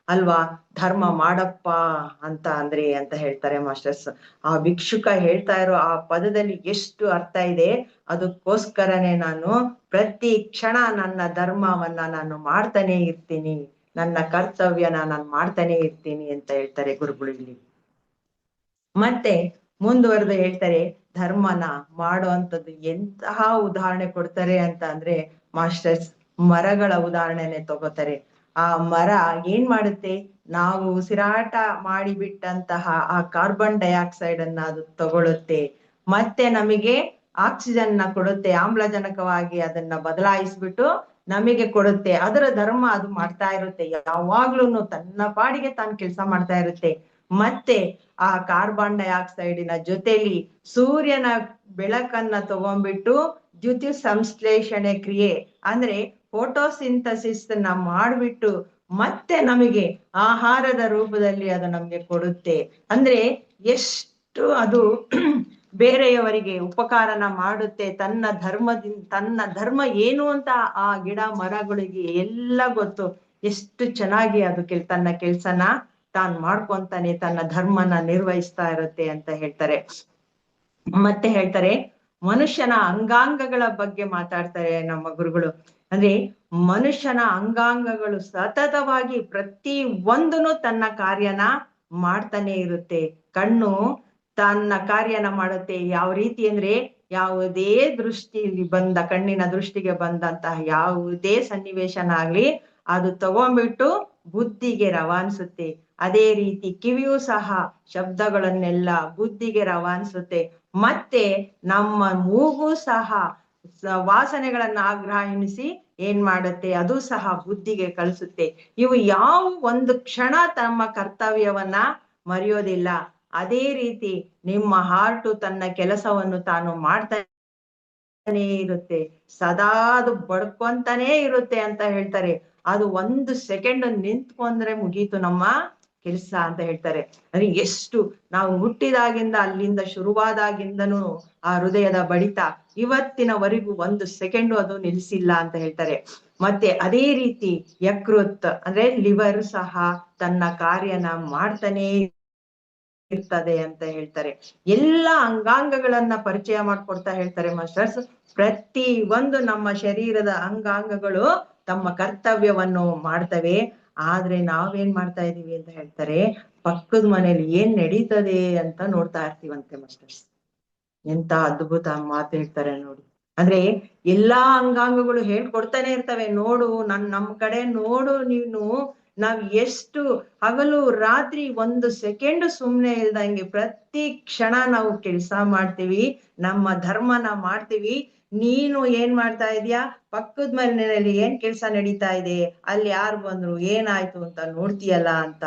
ಅಲ್ವಾ, ಧರ್ಮ ಮಾಡಪ್ಪ ಅಂತ ಹೇಳ್ತಾರೆ ಮಾಸ್ಟರ್ಸ್. ಆ ಭಿಕ್ಷುಕ ಹೇಳ್ತಾ ಇರೋ ಆ ಪದದಲ್ಲಿ ಎಷ್ಟು ಅರ್ಥ ಇದೆ. ಅದಕ್ಕೋಸ್ಕರನೇ ನಾನು ಪ್ರತಿ ಕ್ಷಣ ನನ್ನ ಧರ್ಮವನ್ನ ನಾನು ಮಾಡ್ತಾನೆ ಇರ್ತೀನಿ, ನನ್ನ ಕರ್ತವ್ಯನ ನಾನು ಮಾಡ್ತಾನೆ ಇರ್ತೀನಿ ಅಂತ ಹೇಳ್ತಾರೆ ಗುರುಗಳು ಇಲ್ಲಿ. ಮತ್ತೆ ಮುಂದುವರೆದು ಹೇಳ್ತಾರೆ, ಧರ್ಮನ ಮಾಡುವಂಥದ್ದು ಎಂತಹ ಉದಾಹರಣೆ ಕೊಡ್ತಾರೆ ಅಂತ ಅಂದ್ರೆ ಮಾಸ್ಟರ್ಸ್, ಮರಗಳ ಉದಾಹರಣೆನೆ ತಗೋತಾರೆ. ಆ ಮರ ಏನ್ ಮಾಡುತ್ತೆ, ನಾವು ಉಸಿರಾಟ ಮಾಡಿಬಿಟ್ಟಂತಹ ಆ ಕಾರ್ಬನ್ ಡೈಆಕ್ಸೈಡ್ ಅನ್ನ ಅದು ತಗೊಳುತ್ತೆ, ಮತ್ತೆ ನಮಗೆ ಆಕ್ಸಿಜನ್ ನ ಕೊಡುತ್ತೆ, ಆಮ್ಲಜನಕವಾಗಿ ಅದನ್ನ ಬದಲಾಯಿಸ್ಬಿಟ್ಟು ನಮಗೆ ಕೊಡುತ್ತೆ. ಅದರ ಧರ್ಮ ಅದು ಮಾಡ್ತಾ ಇರುತ್ತೆ, ಯಾವಾಗ್ಲೂ ತನ್ನ ಪಾಡಿಗೆ ತಾನು ಕೆಲಸ ಮಾಡ್ತಾ ಇರುತ್ತೆ. ಮತ್ತೆ ಆ ಕಾರ್ಬನ್ ಡೈಆಕ್ಸೈಡಿನ ಜೊತೆಲಿ ಸೂರ್ಯನ ಬೆಳಕನ್ನ ತಗೊಂಡ್ಬಿಟ್ಟು ದ್ಯುತಿ ಸಂಶ್ಲೇಷಣೆ ಕ್ರಿಯೆ ಅಂದ್ರೆ ಫೋಟೋಸಿಂಥಸಿಸ್ ನ ಮಾಡ್ಬಿಟ್ಟು ಮತ್ತೆ ನಮಗೆ ಆಹಾರದ ರೂಪದಲ್ಲಿ ಅದು ನಮ್ಗೆ ಕೊಡುತ್ತೆ. ಅಂದ್ರೆ ಎಷ್ಟು ಅದು ಬೇರೆಯವರಿಗೆ ಉಪಕಾರನ ಮಾಡುತ್ತೆ. ತನ್ನ ಧರ್ಮ ಏನು ಅಂತ ಆ ಗಿಡ ಮರಗಳಿಗೆ ಎಲ್ಲ ಗೊತ್ತು. ಎಷ್ಟು ಚೆನ್ನಾಗಿ ಅದು ತನ್ನ ಕೆಲ್ಸನ ತಾನ್ ಮಾಡ್ಕೊಂತಾನೆ, ತನ್ನ ಧರ್ಮನ ನಿರ್ವಹಿಸ್ತಾ ಇರುತ್ತೆ ಅಂತ ಹೇಳ್ತಾರೆ. ಮತ್ತೆ ಹೇಳ್ತಾರೆ, ಮನುಷ್ಯನ ಅಂಗಾಂಗಗಳ ಬಗ್ಗೆ ಮಾತಾಡ್ತಾರೆ ನಮ್ಮ ಗುರುಗಳು. ಅಂದ್ರೆ ಮನುಷ್ಯನ ಅಂಗಾಂಗಗಳು ಸತತವಾಗಿ ಪ್ರತಿ ಒಂದನು ತನ್ನ ಕಾರ್ಯನ ಮಾಡ್ತಾನೆ ಇರುತ್ತೆ. ಕಣ್ಣು ತನ್ನ ಕಾರ್ಯನ ಮಾಡುತ್ತೆ. ಯಾವ ರೀತಿ ಅಂದ್ರೆ, ಯಾವುದೇ ಕಣ್ಣಿನ ದೃಷ್ಟಿಗೆ ಬಂದಂತಹ ಯಾವುದೇ ಸನ್ನಿವೇಶನ ಆಗ್ಲಿ ಅದು ತಗೊಂಡ್ಬಿಟ್ಟು ಬುದ್ಧಿಗೆ ರವಾನಿಸುತ್ತೆ. ಅದೇ ರೀತಿ ಕಿವಿಯೂ ಸಹ ಶಬ್ದಗಳನ್ನೆಲ್ಲ ಬುದ್ಧಿಗೆ ರವಾನಿಸುತ್ತೆ. ಮತ್ತೆ ನಮ್ಮ ಮೂಗು ಸಹ ವಾಸನೆಗಳನ್ನ ಆಗ್ರಹಿಸಿ ಏನ್ ಮಾಡುತ್ತೆ, ಅದು ಸಹ ಬುದ್ಧಿಗೆ ಕಳಿಸುತ್ತೆ. ಇವು ಯಾವ ಒಂದು ಕ್ಷಣ ತಮ್ಮ ಕರ್ತವ್ಯವನ್ನ ಮರೆಯೋದಿಲ್ಲ. ಅದೇ ರೀತಿ ನಿಮ್ಮ ಹಾರ್ಟು ತನ್ನ ಕೆಲಸವನ್ನು ತಾನು ಮಾಡ್ತಾನೆ ಇರುತ್ತೆ, ಸದಾ ಅದು ಬಡ್ಕೊಂತಾನೇ ಇರುತ್ತೆ ಅಂತ ಹೇಳ್ತಾರೆ. ಅದು 1 ಸೆಕೆಂಡ್ ನಿಂತ್ಕೊಂಡ್ರೆ ಮುಗೀತು ನಮ್ಮ ಕೆಲಸ ಅಂತ ಹೇಳ್ತಾರೆ. ಅಂದ್ರೆ ಎಷ್ಟು ನಾವು ಹುಟ್ಟಿದಾಗಿಂದ ಅಲ್ಲಿಂದ ಶುರುವಾದಾಗಿಂದನೂ ಆ ಹೃದಯದ ಬಡಿತ ಇವತ್ತಿನವರೆಗೂ 1 ಸೆಕೆಂಡು ಅದು ನಿಲ್ಸಿಲ್ಲ ಅಂತ ಹೇಳ್ತಾರೆ. ಮತ್ತೆ ಅದೇ ರೀತಿ ಯಕೃತ್ ಅಂದ್ರೆ ಲಿವರ್ ಸಹ ತನ್ನ ಕಾರ್ಯನ ಮಾಡ್ತಾನೆ ಇರ್ತದೆ ಅಂತ ಹೇಳ್ತಾರೆ. ಎಲ್ಲ ಅಂಗಾಂಗಗಳನ್ನ ಪರಿಚಯ ಮಾಡ್ಕೊಡ್ತಾ ಹೇಳ್ತಾರೆ ಮಾಸ್ಟರ್ಸ್. ಪ್ರತಿ ಒಂದು ನಮ್ಮ ಶರೀರದ ಅಂಗಾಂಗಗಳು ತಮ್ಮ ಕರ್ತವ್ಯವನ್ನು ಮಾಡ್ತವೆ. ಆದ್ರೆ ನಾವೇನ್ ಮಾಡ್ತಾ ಇದೀವಿ ಅಂತ ಹೇಳ್ತಾರೆ, ಪಕ್ಕದ ಮನೇಲಿ ಏನ್ ನಡೀತದೆ ಅಂತ ನೋಡ್ತಾ ಇರ್ತೀವಂತೆ ಮಾಸ್ಟರ್ಸ್. ಎಂತ ಅದ್ಭುತ ಮಾತು ಹೇಳ್ತಾರೆ ನೋಡಿ. ಅಂದ್ರೆ ಎಲ್ಲಾ ಅಂಗಾಂಗಗಳು ಹೇಳ್ಕೊಡ್ತಾನೆ ಇರ್ತವೆ, ನೋಡು ನಮ್ ಕಡೆ ನೋಡು ನೀನು, ನಾವ್ ಎಷ್ಟು ಹಗಲು ರಾತ್ರಿ 1 ಸೆಕೆಂಡ್ ಸುಮ್ನೆ ಇಲ್ದಂಗೆ ಪ್ರತಿ ಕ್ಷಣ ನಾವು ಕೆಲಸ ಮಾಡ್ತೀವಿ, ನಮ್ಮ ಧರ್ಮನ ಮಾಡ್ತೀವಿ. ನೀನು ಏನ್ ಮಾಡ್ತಾ ಇದೀಯಾ, ಪಕ್ಕದ ಮನೆಯಲ್ಲಿ ಏನ್ ಕೆಲ್ಸ ನಡೀತಾ ಇದೆ, ಅಲ್ಲಿ ಯಾರು ಬಂದ್ರು, ಏನಾಯ್ತು ಅಂತ ನೋಡ್ತೀಯಲ್ಲ ಅಂತ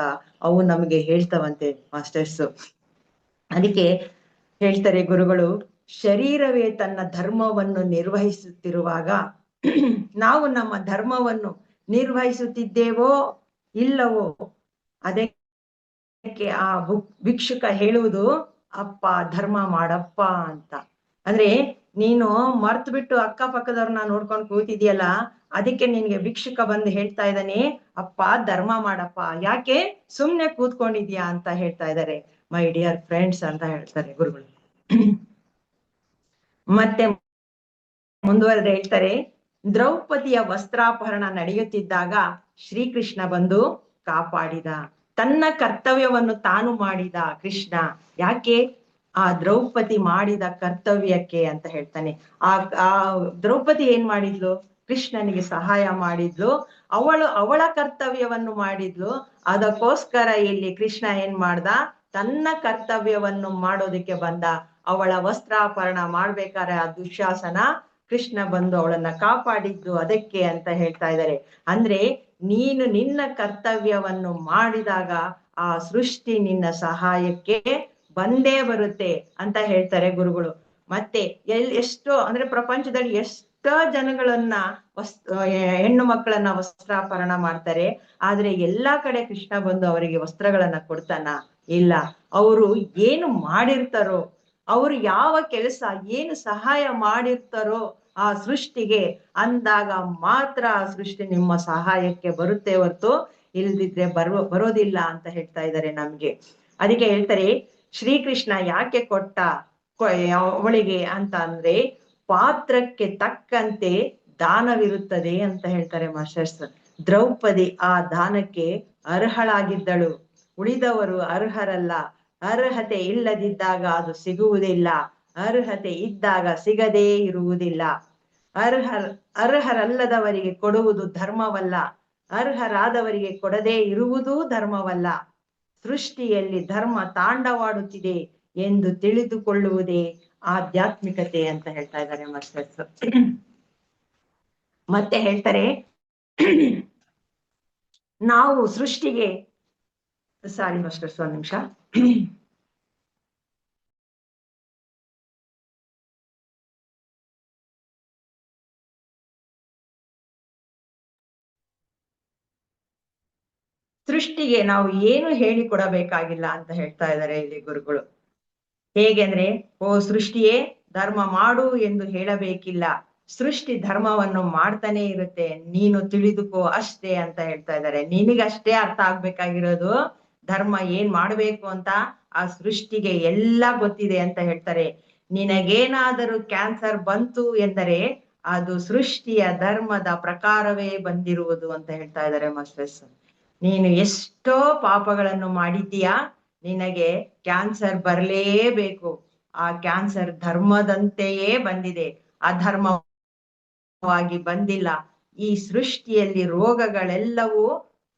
ಅವು ನಮಗೆ ಹೇಳ್ತಾವಂತೆ ಮಾಸ್ಟರ್ಸ್. ಅದಕ್ಕೆ ಹೇಳ್ತಾರೆ ಗುರುಗಳು, ಶರೀರವೇ ತನ್ನ ಧರ್ಮವನ್ನು ನಿರ್ವಹಿಸುತ್ತಿರುವಾಗ ನಾವು ನಮ್ಮ ಧರ್ಮವನ್ನು ನಿರ್ವಹಿಸುತ್ತಿದ್ದೇವೋ ಇಲ್ಲವೋ ಅದಕ್ಕೆ ಆ ಭಿಕ್ಷುಕ ಹೇಳುವುದು ಅಪ್ಪ ಧರ್ಮ ಮಾಡಪ್ಪ ಅಂತ. ಅಂದ್ರೆ ನೀನು ಮರ್ತು ಬಿಟ್ಟು ಅಕ್ಕಪಕ್ಕದವ್ರನ್ನ ನೋಡ್ಕೊಂಡು ಕೂತಿದ್ಯಲ್ಲ, ಅದಕ್ಕೆ ನಿನ್ಗೆ ಭಿಕ್ಷುಕ ಬಂದು ಹೇಳ್ತಾ ಇದ್ದಾನೆ, ಅಪ್ಪ ಧರ್ಮ ಮಾಡಪ್ಪ, ಯಾಕೆ ಸುಮ್ನೆ ಕೂತ್ಕೊಂಡಿದ್ಯಾ ಅಂತ ಹೇಳ್ತಾ ಇದ್ದಾರೆ ಮೈ ಡಿಯರ್ ಫ್ರೆಂಡ್ಸ್ ಅಂತ ಹೇಳ್ತಾರೆ ಗುರುಗಳು. ಮತ್ತೆ ಮುಂದುವರೆದು ಹೇಳ್ತಾರೆ, ದ್ರೌಪದಿಯ ವಸ್ತ್ರಾಪಹರಣ ನಡೆಯುತ್ತಿದ್ದಾಗ ಶ್ರೀಕೃಷ್ಣ ಬಂದು ಕಾಪಾಡಿದ. ತನ್ನ ಕರ್ತವ್ಯವನ್ನು ತಾನು ಮಾಡಿದ ಕೃಷ್ಣ. ಯಾಕೆ? ಆ ದ್ರೌಪದಿ ಮಾಡಿದ ಕರ್ತವ್ಯಕ್ಕೆ ಅಂತ ಹೇಳ್ತಾನೆ. ಆ ದ್ರೌಪದಿ ಏನ್ ಮಾಡಿದ್ಲು? ಕೃಷ್ಣನಿಗೆ ಸಹಾಯ ಮಾಡಿದ್ಲು. ಅವಳ ಕರ್ತವ್ಯವನ್ನು ಮಾಡಿದ್ಲು. ಅದಕ್ಕೋಸ್ಕರ ಇಲ್ಲಿ ಕೃಷ್ಣ ಏನ್ ಮಾಡ್ದ? ತನ್ನ ಕರ್ತವ್ಯವನ್ನು ಮಾಡೋದಕ್ಕೆ ಬಂದ. ಅವಳ ವಸ್ತ್ರಾಪರಣ ಮಾಡ್ಬೇಕಾದ್ರೆ ಆ ದುಶ್ಯಾಸನ ಕೃಷ್ಣ ಬಂದು ಅವಳನ್ನ ಕಾಪಾಡಿದ್ದು ಅದಕ್ಕೆ ಅಂತ ಹೇಳ್ತಾ ಇದ್ದಾರೆ. ಅಂದ್ರೆ ನೀನು ನಿನ್ನ ಕರ್ತವ್ಯವನ್ನು ಮಾಡಿದಾಗ ಆ ಸೃಷ್ಟಿ ನಿನ್ನ ಸಹಾಯಕ್ಕೆ ಬಂದೇ ಬರುತ್ತೆ ಅಂತ ಹೇಳ್ತಾರೆ ಗುರುಗಳು. ಮತ್ತೆ ಎಷ್ಟೋ ಅಂದ್ರೆ ಪ್ರಪಂಚದಲ್ಲಿ ಎಷ್ಟೋ ಜನಗಳನ್ನ ಹೆಣ್ಣು ಮಕ್ಕಳನ್ನ ವಸ್ತ್ರಾಪರಣ ಮಾಡ್ತಾರೆ. ಆದ್ರೆ ಎಲ್ಲಾ ಕಡೆ ಕೃಷ್ಣ ಬಂದು ಅವರಿಗೆ ವಸ್ತ್ರಗಳನ್ನ ಕೊಡ್ತಾನ? ಇಲ್ಲ. ಅವರು ಏನು ಮಾಡಿರ್ತಾರೋ, ಅವರು ಯಾವ ಕೆಲಸ ಏನು ಸಹಾಯ ಮಾಡಿರ್ತಾರೋ ಆ ಸೃಷ್ಟಿಗೆ ಅಂದಾಗ ಮಾತ್ರ ಆ ಸೃಷ್ಟಿ ನಿಮ್ಮ ಸಹಾಯಕ್ಕೆ ಬರುತ್ತೆ ಹೊರತು ಇಲ್ದಿದ್ರೆ ಬರೋದಿಲ್ಲ ಅಂತ ಹೇಳ್ತಾ ಇದ್ದಾರೆ ನಮ್ಗೆ. ಅದಕ್ಕೆ ಹೇಳ್ತಾರೆ, ಶ್ರೀಕೃಷ್ಣ ಯಾಕೆ ಕೊಟ್ಟ ಅವಳಿಗೆ ಅಂತ ಅಂದ್ರೆ ಪಾತ್ರಕ್ಕೆ ತಕ್ಕಂತೆ ದಾನವಿರುತ್ತದೆ ಅಂತ ಹೇಳ್ತಾರೆ ಮಾಸ್ಟರ್ಸ್. ದ್ರೌಪದಿ ಆ ದಾನಕ್ಕೆ ಅರ್ಹಳಾಗಿದ್ದಳು. ಉಳಿದವರು ಅರ್ಹರಲ್ಲ. ಅರ್ಹತೆ ಇಲ್ಲದಿದ್ದಾಗ ಅದು ಸಿಗುವುದಿಲ್ಲ, ಅರ್ಹತೆ ಇದ್ದಾಗ ಸಿಗದೇ ಇರುವುದಿಲ್ಲ. ಅರ್ಹರಲ್ಲದವರಿಗೆ ಕೊಡುವುದು ಧರ್ಮವಲ್ಲ, ಅರ್ಹರಾದವರಿಗೆ ಕೊಡದೇ ಇರುವುದೂ ಧರ್ಮವಲ್ಲ. ಸೃಷ್ಟಿಯಲ್ಲಿ ಧರ್ಮ ತಾಂಡವಾಡುತ್ತಿದೆ ಎಂದು ತಿಳಿದುಕೊಳ್ಳುವುದೇ ಆಧ್ಯಾತ್ಮಿಕತೆ ಅಂತ ಹೇಳ್ತಾ ಇದ್ದಾರೆ ಮಾಸ್ಟರ್ಸ್. ಮತ್ತೆ ಹೇಳ್ತಾರೆ, ನಾವು ಸೃಷ್ಟಿಗೆ ಸಾರಿ ಮಾಸ್ಟರ್ಸ್ ಒಂದ್ ನಿಮಿಷ. ಸೃಷ್ಟಿಗೆ ನಾವು ಏನು ಹೇಳಿಕೊಡಬೇಕಾಗಿಲ್ಲ ಅಂತ ಹೇಳ್ತಾ ಇದ್ದಾರೆ ಇಲ್ಲಿ ಗುರುಗಳು. ಹೇಗೆ ಅಂದ್ರೆ, ಓ ಸೃಷ್ಟಿಯೇ ಧರ್ಮ ಮಾಡು ಎಂದು ಹೇಳಬೇಕಿಲ್ಲ, ಸೃಷ್ಟಿ ಧರ್ಮವನ್ನು ಮಾಡ್ತಾನೆ ಇರುತ್ತೆ, ನೀನು ತಿಳಿದುಕೋ ಅಷ್ಟೇ ಅಂತ ಹೇಳ್ತಾ ಇದ್ದಾರೆ. ನಿನಗಷ್ಟೇ ಅರ್ಥ ಆಗ್ಬೇಕಾಗಿರೋದು ಧರ್ಮ ಏನ್ ಮಾಡ್ಬೇಕು ಅಂತ. ಆ ಸೃಷ್ಟಿಗೆ ಎಲ್ಲ ಗೊತ್ತಿದೆ ಅಂತ ಹೇಳ್ತಾರೆ. ನಿನಗೇನಾದರೂ ಕ್ಯಾನ್ಸರ್ ಬಂತು ಎಂದರೆ ಅದು ಸೃಷ್ಟಿಯ ಧರ್ಮದ ಪ್ರಕಾರವೇ ಬಂದಿರುವುದು ಅಂತ ಹೇಳ್ತಾ ಇದ್ದಾರೆ ಮಾಸ್ಟರ್ಸ್. ನೀನು ಎಷ್ಟೋ ಪಾಪಗಳನ್ನು ಮಾಡಿದ್ದೀಯಾ, ನಿನಗೆ ಕ್ಯಾನ್ಸರ್ ಬರಲೇಬೇಕು. ಆ ಕ್ಯಾನ್ಸರ್ ಧರ್ಮದಂತೆಯೇ ಬಂದಿದೆ, ಅಧರ್ಮವಾಗಿ ಬಂದಿಲ್ಲ. ಈ ಸೃಷ್ಟಿಯಲ್ಲಿ ರೋಗಗಳೆಲ್ಲವೂ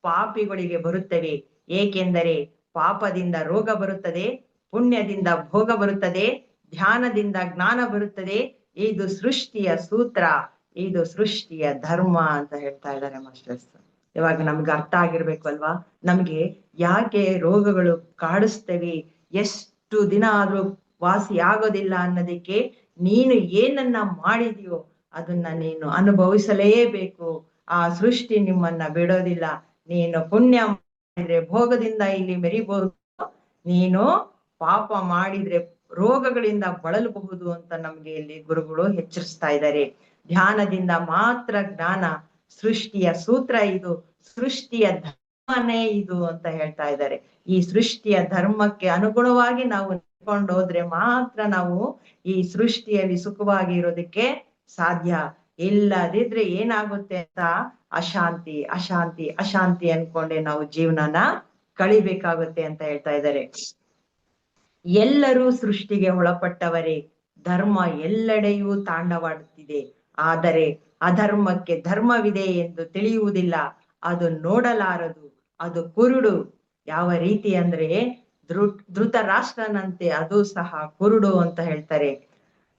ಪಾಪಿಗಳಿಗೆ ಬರುತ್ತವೆ. ಏಕೆಂದರೆ ಪಾಪದಿಂದ ರೋಗ ಬರುತ್ತದೆ, ಪುಣ್ಯದಿಂದ ಭೋಗ ಬರುತ್ತದೆ, ಧ್ಯಾನದಿಂದ ಜ್ಞಾನ ಬರುತ್ತದೆ. ಇದು ಸೃಷ್ಟಿಯ ಸೂತ್ರ, ಇದು ಸೃಷ್ಟಿಯ ಧರ್ಮ ಅಂತ ಹೇಳ್ತಾ ಇದ್ದಾರೆ ಮಾಸ್ಟರ್ಸ್. ಇವಾಗ ನಮ್ಗೆ ಅರ್ಥ ಆಗಿರ್ಬೇಕು ಅಲ್ವಾ, ನಮ್ಗೆ ಯಾಕೆ ರೋಗಗಳು ಕಾಡಿಸ್ತೇವೆ, ಎಷ್ಟು ದಿನ ಆದ್ರೂ ವಾಸಿ ಆಗೋದಿಲ್ಲ ಅನ್ನೋದಕ್ಕೆ ನೀನು ಏನನ್ನ ಮಾಡಿದ್ಯೋ ಅದನ್ನ ನೀನು ಅನುಭವಿಸಲೇಬೇಕು. ಆ ಸೃಷ್ಟಿ ನಿಮ್ಮನ್ನ ಬಿಡೋದಿಲ್ಲ. ನೀನು ಪುಣ್ಯ ಮಾಡಿದ್ರೆ ಭೋಗದಿಂದ ಇಲ್ಲಿ ಮೆರಿಬಹುದು, ನೀನು ಪಾಪ ಮಾಡಿದ್ರೆ ರೋಗಗಳಿಂದ ಬಳಲಬಹುದು ಅಂತ ನಮ್ಗೆ ಇಲ್ಲಿ ಗುರುಗಳು ಎಚ್ಚರಿಸ್ತಾ ಇದ್ದಾರೆ. ಧ್ಯಾನದಿಂದ ಮಾತ್ರ ಜ್ಞಾನ, ಸೃಷ್ಟಿಯ ಸೂತ್ರ ಇದು, ಸೃಷ್ಟಿಯ ಧರ್ಮನೇ ಇದು ಅಂತ ಹೇಳ್ತಾ ಇದ್ದಾರೆ. ಈ ಸೃಷ್ಟಿಯ ಧರ್ಮಕ್ಕೆ ಅನುಗುಣವಾಗಿ ನಾವು ನಡ್ಕೊಂಡು ಹೋದ್ರೆ ಮಾತ್ರ ನಾವು ಈ ಸೃಷ್ಟಿಯಲ್ಲಿ ಸುಖವಾಗಿ ಇರೋದಕ್ಕೆ ಸಾಧ್ಯ. ಇಲ್ಲದಿದ್ರೆ ಏನಾಗುತ್ತೆ ಅಂತ ಅಶಾಂತಿ ಅಶಾಂತಿ ಅಶಾಂತಿ ಅನ್ಕೊಂಡೆ ನಾವು ಜೀವನನ ಕಳಿಬೇಕಾಗುತ್ತೆ ಅಂತ ಹೇಳ್ತಾ ಇದ್ದಾರೆ. ಎಲ್ಲರೂ ಸೃಷ್ಟಿಗೆ ಒಳಪಟ್ಟವರೇ, ಧರ್ಮ ಎಲ್ಲೆಡೆಯೂ ತಾಂಡವಾಡುತ್ತಿದೆ. ಆದರೆ ಅಧರ್ಮಕ್ಕೆ ಧರ್ಮವಿದೆ ಎಂದು ತಿಳಿಯುವುದಿಲ್ಲ, ಅದು ನೋಡಲಾರದು, ಅದು ಕುರುಡು. ಯಾವ ರೀತಿ ಅಂದ್ರೆ ಧೃತರಾಷ್ಟ್ರನಂತೆ ಅದು ಸಹ ಕುರುಡು ಅಂತ ಹೇಳ್ತಾರೆ.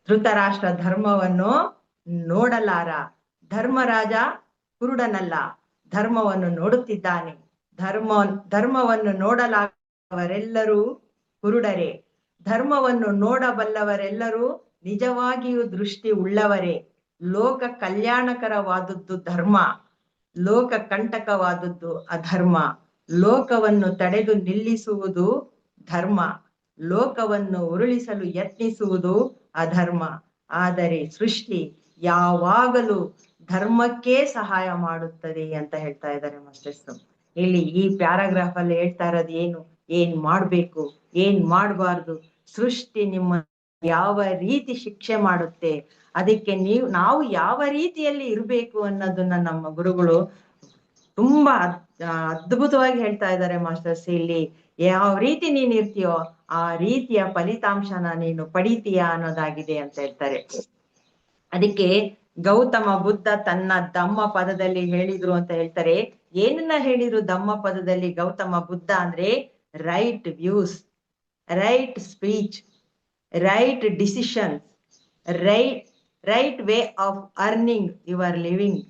ಧೃತರಾಷ್ಟ್ರ ಧರ್ಮವನ್ನು ನೋಡಲಾರ. ಧರ್ಮರಾಜ ಕುರುಡನಲ್ಲ, ಧರ್ಮವನ್ನು ನೋಡುತ್ತಿದ್ದಾನೆ. ಧರ್ಮವನ್ನು ನೋಡಲಾಗವರೆಲ್ಲರೂ ಕುರುಡರೇ. ಧರ್ಮವನ್ನು ನೋಡಬಲ್ಲವರೆಲ್ಲರೂ ನಿಜವಾಗಿಯೂ ದೃಷ್ಟಿ ಉಳ್ಳವರೇ. ಲೋಕ ಕಲ್ಯಾಣಕರವಾದದ್ದು ಧರ್ಮ, ಲೋಕ ಕಂಟಕವಾದದ್ದು ಅಧರ್ಮ. ಲೋಕವನ್ನು ತಡೆದು ನಿಲ್ಲಿಸುವುದು ಧರ್ಮ, ಲೋಕವನ್ನು ಉರುಳಿಸಲು ಯತ್ನಿಸುವುದು ಅಧರ್ಮ. ಆದರೆ ಸೃಷ್ಟಿ ಯಾವಾಗಲೂ ಧರ್ಮಕ್ಕೆ ಸಹಾಯ ಮಾಡುತ್ತದೆ ಅಂತ ಹೇಳ್ತಾ ಇದ್ದಾರೆ ಮಾಸ್ಟರ್ಸ್. ಇಲ್ಲಿ ಈ ಪ್ಯಾರಾಗ್ರಾಫ್ ಅಲ್ಲಿ ಹೇಳ್ತಾ ಇರೋದು ಏನು, ಏನ್ ಮಾಡ್ಬೇಕು, ಏನ್ ಮಾಡಬಾರ್ದು, ಸೃಷ್ಟಿ ನಿಮ್ಮ ಯಾವ ರೀತಿ ಶಿಕ್ಷೆ ಮಾಡುತ್ತೆ, ಅದಕ್ಕೆ ನಾವು ಯಾವ ರೀತಿಯಲ್ಲಿ ಇರ್ಬೇಕು ಅನ್ನೋದನ್ನ ನಮ್ಮ ಗುರುಗಳು ತುಂಬಾ ಅದ್ಭುತವಾಗಿ ಹೇಳ್ತಾ ಇದ್ದಾರೆ ಮಾಸ್ಟರ್ಸ್. ಇಲ್ಲಿ ಯಾವ ರೀತಿ ನೀನ್ ಇರ್ತೀಯೋ ಆ ರೀತಿಯ ಫಲಿತಾಂಶನ ನೀನು ಪಡಿತೀಯ ಅನ್ನೋದಾಗಿದೆ ಅಂತ ಹೇಳ್ತಾರೆ. ಅದಕ್ಕೆ ಗೌತಮ ಬುದ್ಧ ತನ್ನ ಧಮ್ಮ ಪದದಲ್ಲಿ ಹೇಳಿದ್ರು ಅಂತ ಹೇಳ್ತಾರೆ. ಏನನ್ನ ಹೇಳಿದ್ರು ಧಮ್ಮ ಪದದಲ್ಲಿ ಗೌತಮ ಬುದ್ಧ ಅಂದ್ರೆ right views, right speech, right decision, right way of earning your living,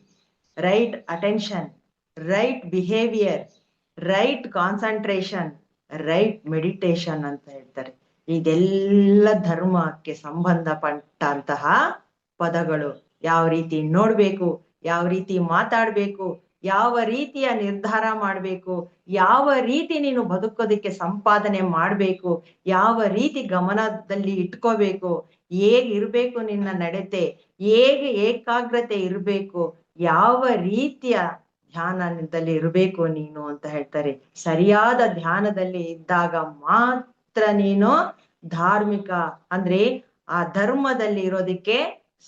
right attention, right behaviour, right concentration, right meditation ಅಂತ ಹೇಳ್ತಾರೆ. ಇದೆಲ್ಲ ಧರ್ಮಕ್ಕೆ ಸಂಬಂಧಪಟ್ಟಂತಹ ಪದಗಳು. ಯಾವ ರೀತಿ ನೋಡ್ಬೇಕು, ಯಾವ ರೀತಿ ಮಾತಾಡ್ಬೇಕು, ಯಾವ ರೀತಿಯ ನಿರ್ಧಾರ ಮಾಡ್ಬೇಕು, ಯಾವ ರೀತಿ ನೀನು ಬದುಕೋದಕ್ಕೆ ಸಂಪಾದನೆ ಮಾಡ್ಬೇಕು, ಯಾವ ರೀತಿ ಗಮನದಲ್ಲಿ ಇಟ್ಕೋಬೇಕು, ಹೇಗಿರ್ಬೇಕು ನಿನ್ನ ನಡತೆ, ಹೇಗೆ ಏಕಾಗ್ರತೆ ಇರ್ಬೇಕು, ಯಾವ ರೀತಿಯ ಧ್ಯಾನದಲ್ಲಿ ಇರ್ಬೇಕು ನೀನು ಅಂತ ಹೇಳ್ತಾರೆ. ಸರಿಯಾದ ಧ್ಯಾನದಲ್ಲಿ ಇದ್ದಾಗ ಮಾತ್ರ ನೀನು ಧಾರ್ಮಿಕ ಅಂದ್ರೆ ಆ ಧರ್ಮದಲ್ಲಿ ಇರೋದಿಕ್ಕೆ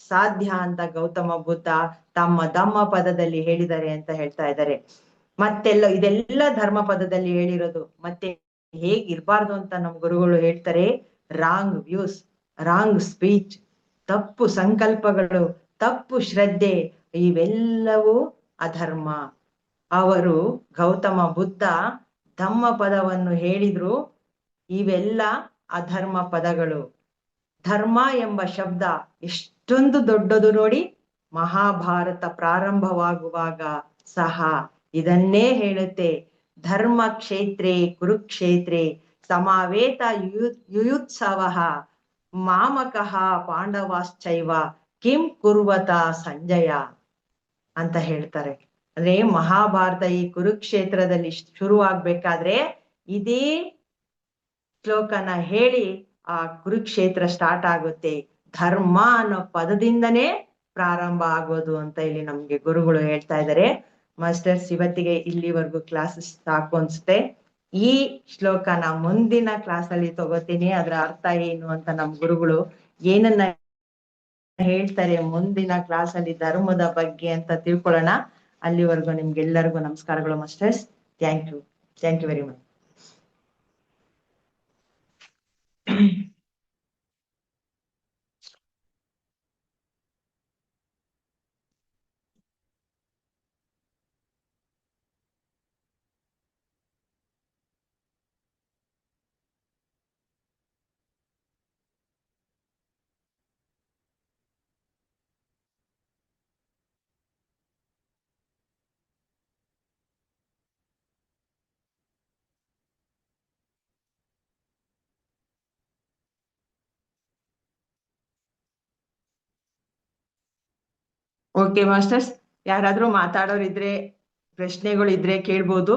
ಸಾಧ್ಯ ಅಂತ ಗೌತಮ ಬುದ್ಧ ತಮ್ಮ ಧಮ್ಮ ಪದದಲ್ಲಿ ಹೇಳಿದ್ದಾರೆ ಅಂತ ಹೇಳ್ತಾ ಇದ್ದಾರೆ. ಇದೆಲ್ಲ ಧರ್ಮ ಪದದಲ್ಲಿ ಹೇಳಿರೋದು. ಮತ್ತೆ ಹೇಗಿರ್ಬಾರ್ದು ಅಂತ ನಮ್ ಗುರುಗಳು ಹೇಳ್ತಾರೆ. ರಾಂಗ್ ವ್ಯೂಸ್, ರಾಂಗ್ ಸ್ಪೀಚ್, ತಪ್ಪು ಸಂಕಲ್ಪಗಳು, ತಪ್ಪು ಶ್ರದ್ಧೆ, ಇವೆಲ್ಲವೂ ಅಧರ್ಮ. ಅವರು ಗೌತಮ ಬುದ್ಧ ಧಮ್ಮ ಪದವನ್ನು ಹೇಳಿದ್ರು. ಇವೆಲ್ಲ ಅಧರ್ಮ ಪದಗಳು. ಧರ್ಮ ಎಂಬ ಶಬ್ದ ಎಷ್ಟೊಂದು ದೊಡ್ಡದು ನೋಡಿ. ಮಹಾಭಾರತ ಪ್ರಾರಂಭವಾಗುವಾಗ ಸಹ ಇದನ್ನೇ ಹೇಳುತ್ತೆ. ಧರ್ಮ ಕ್ಷೇತ್ರೇ ಕುರುಕ್ಷೇತ್ರೇ ಸಮಾವೇತ ಯುಯುತ್ಸವ ಮಾಮಕಃ ಪಾಂಡವಾಶ್ಚೈವ ಕಿಂ ಕುರ್ವತ ಸಂಜಯ ಅಂತ ಹೇಳ್ತಾರೆ. ಅಂದ್ರೆ ಮಹಾಭಾರತ ಈ ಕುರುಕ್ಷೇತ್ರದಲ್ಲಿ ಶುರುವಾಗ್ಬೇಕಾದ್ರೆ ಇದೇ ಶ್ಲೋಕನ ಹೇಳಿ ಆ ಕುರುಕ್ಷೇತ್ರ ಸ್ಟಾರ್ಟ್ ಆಗುತ್ತೆ. ಧರ್ಮ ಅನ್ನೋ ಪದದಿಂದನೇ ಪ್ರಾರಂಭ ಆಗೋದು ಅಂತ ಇಲ್ಲಿ ನಮ್ಗೆ ಗುರುಗಳು ಹೇಳ್ತಾ ಇದ್ದಾರೆ. ಮಾಸ್ಟರ್ಸ್, ಇವತ್ತಿಗೆ ಇಲ್ಲಿವರೆಗೂ ಕ್ಲಾಸಸ್ ಸಾಕು ಅನ್ಸುತ್ತೆ. ಈ ಶ್ಲೋಕನ ಮುಂದಿನ ಕ್ಲಾಸ್ ಅಲ್ಲಿ ತಗೋತೀನಿ. ಅದ್ರ ಅರ್ಥ ಏನು ಅಂತ ನಮ್ ಗುರುಗಳು ಏನನ್ನ ಹೇಳ್ತಾರೆ ಮುಂದಿನ ಕ್ಲಾಸ್ ಅಲ್ಲಿ ಧರ್ಮದ ಬಗ್ಗೆ ಅಂತ ತಿಳ್ಕೊಳ್ಳೋಣ. ಅಲ್ಲಿವರೆಗೂ ನಿಮ್ಗೆಲ್ಲರಿಗೂ ನಮಸ್ಕಾರಗಳು masters. Thank you very much. Okay masters, ಯಾರಾದ್ರೂ ಮಾತಾಡೋರಿದ್ರೆ ಪ್ರಶ್ನೆಗಳು ಇದ್ರೆ ಕೇಳ್ಬೋದು.